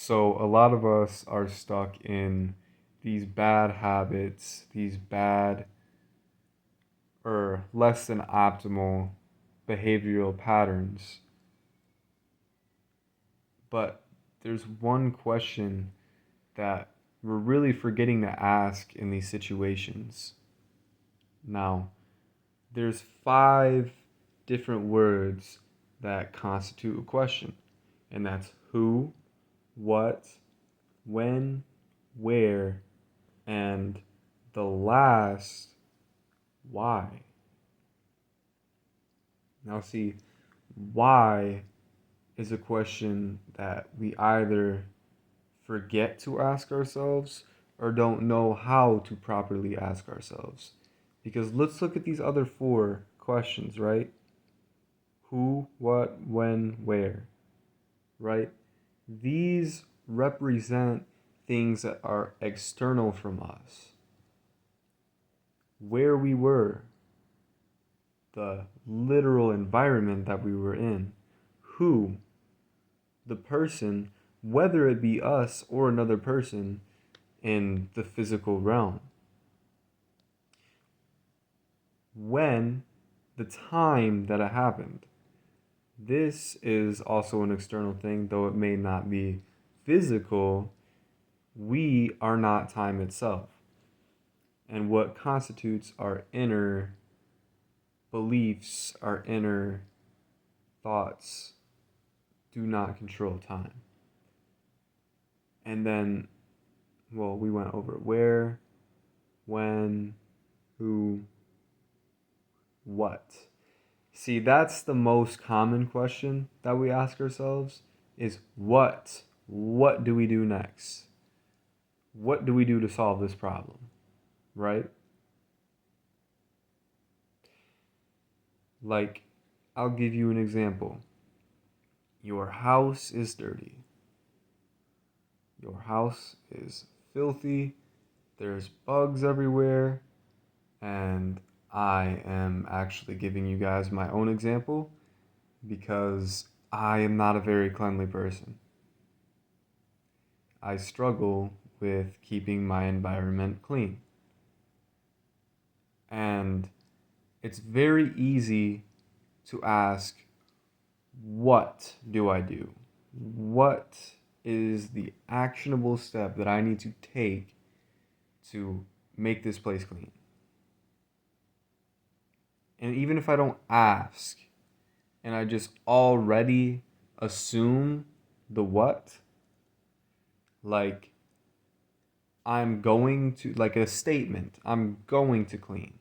So a lot of us are stuck in these bad habits, these bad or less than optimal behavioral patterns. But there's one question that we're really forgetting to ask in these situations. Now, there's 5 different words that constitute a question, and that's who, what, when, where, and the last, why. Now, see, why is a question that we either forget to ask ourselves or don't know how to properly ask ourselves. Because let's look at these other 4 questions, right? Who, what, when, where, right? These represent things that are external from us. Where we were, the literal environment that we were in. Who, the person, whether it be us or another person in the physical realm. When, the time that it happened. This is also an external thing, though it may not be physical. We are not time itself. And what constitutes our inner beliefs, our inner thoughts, do not control time. And then, well, we went over where, when, who, what. See, that's the most common question that we ask ourselves is what? What do we do next? What do we do to solve this problem? Right? Like, I'll give you an example. Your house is dirty. Your house is filthy. There's bugs everywhere. And I am actually giving you guys my own example because I am not a very cleanly person. I struggle with keeping my environment clean. And it's very easy to ask, what do I do? What is the actionable step that I need to take to make this place clean? And even if I don't ask and I just already assume the what, like I'm going to, like a statement, I'm going to clean.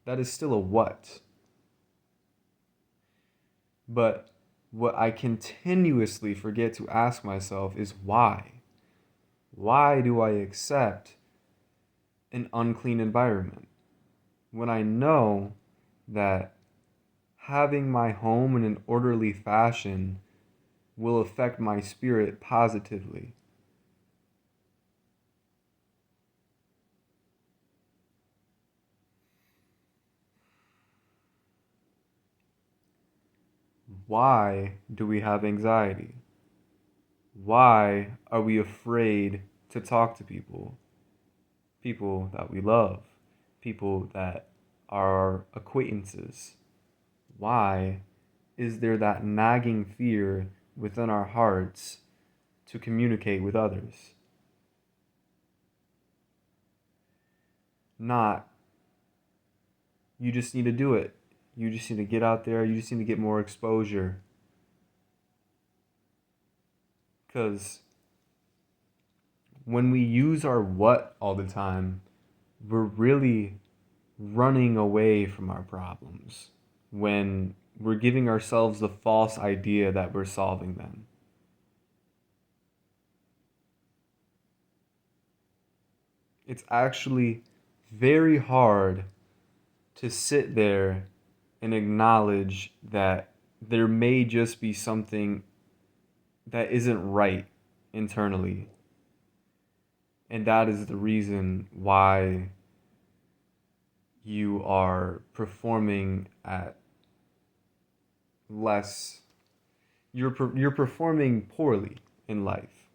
That is still a what. But what I continuously forget to ask myself is why? Why do I accept an unclean environment when I know that having my home in an orderly fashion will affect my spirit positively? Why do we have anxiety? Why are we afraid to talk to people? People that we love, people that are acquaintances. Why is there that nagging fear within our hearts to communicate with others? Not, you just need to do it. You just need to get out there. You just need to get more exposure. Because when we use our what all the time, we're really running away from our problems when we're giving ourselves the false idea that we're solving them. It's actually very hard to sit there and acknowledge that there may just be something that isn't right internally. And that is the reason why you are performing at less, you're performing poorly in life.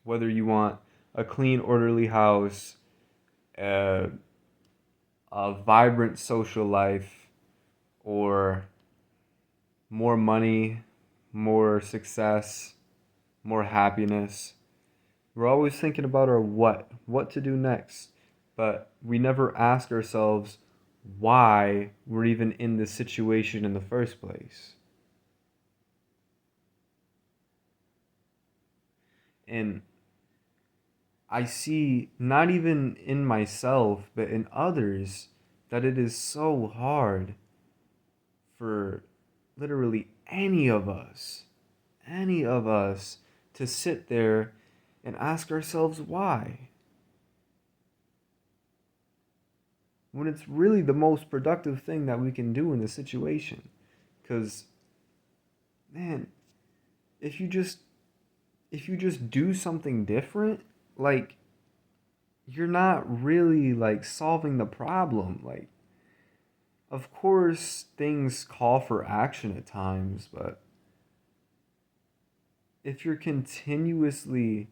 Whether you want a clean, orderly house, a, a vibrant social life, or more money, more success, more happiness. We're always thinking about our what to do next. But we never ask ourselves why we're even in this situation in the first place. And I see, not even in myself, but in others, that it is so hard for literally any of us, to sit there and ask ourselves why. When it's really the most productive thing that we can do in the situation. Because, man, if you just do something different, like, you're not really like solving the problem. Like, of course things call for action at times, but if you're continuously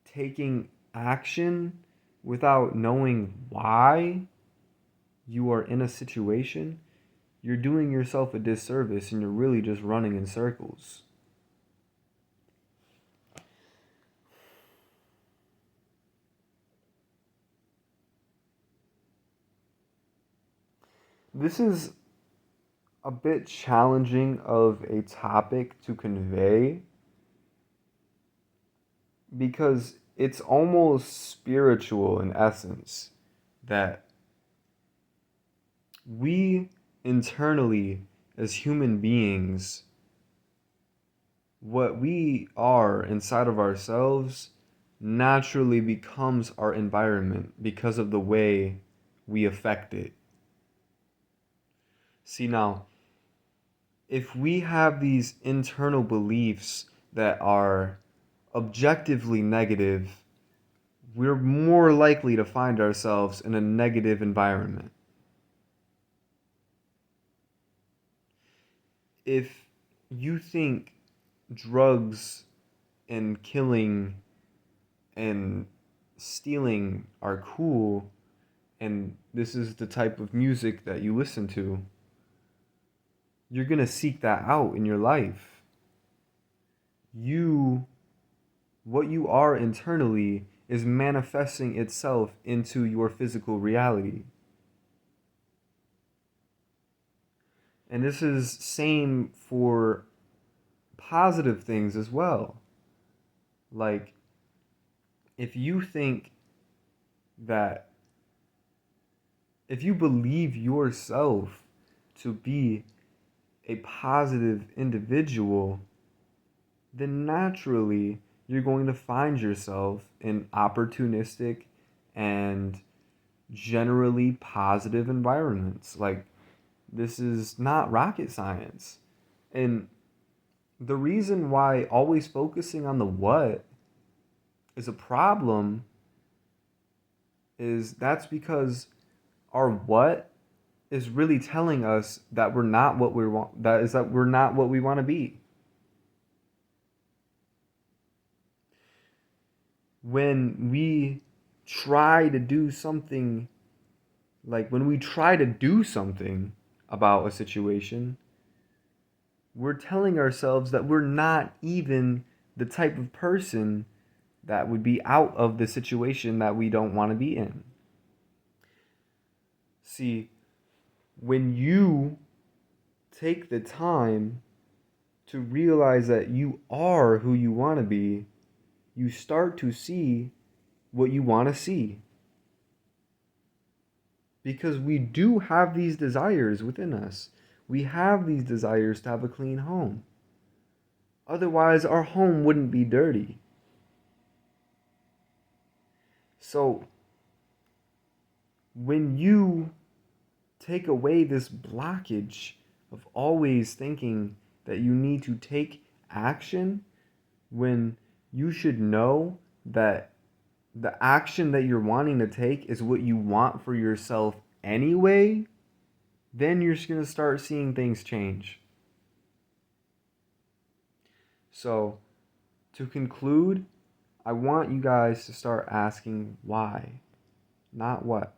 taking action without knowing why you are in a situation, you're doing yourself a disservice and you're really just running in circles. This is a bit challenging of a topic to convey because it's almost spiritual in essence, that we internally, as human beings, what we are inside of ourselves naturally becomes our environment because of the way we affect it. See, now, if we have these internal beliefs that are objectively negative, we're more likely to find ourselves in a negative environment. If you think drugs and killing and stealing are cool, and this is the type of music that you listen to, you're going to seek that out in your life. What you are internally is manifesting itself into your physical reality. And this is same for positive things as well. Like, if you think that, if you believe yourself to be a positive individual, then naturally you're going to find yourself in opportunistic and generally positive environments. Like, this is not rocket science. And the reason why always focusing on the what is a problem is that's because our what is really telling us that we're not what we want, that we're not what we want to be. When we try to do something, when we try to do something about a situation, we're telling ourselves that we're not even the type of person that would be out of the situation that we don't want to be in. See, when you take the time to realize that you are who you want to be, you start to see what you want to see. Because we do have these desires within us. We have these desires to have a clean home. Otherwise, our home wouldn't be dirty. So, when you take away this blockage of always thinking that you need to take action, when you should know that the action that you're wanting to take is what you want for yourself anyway, then you're going to start seeing things change. So, To conclude, I want you guys to start asking why, not what.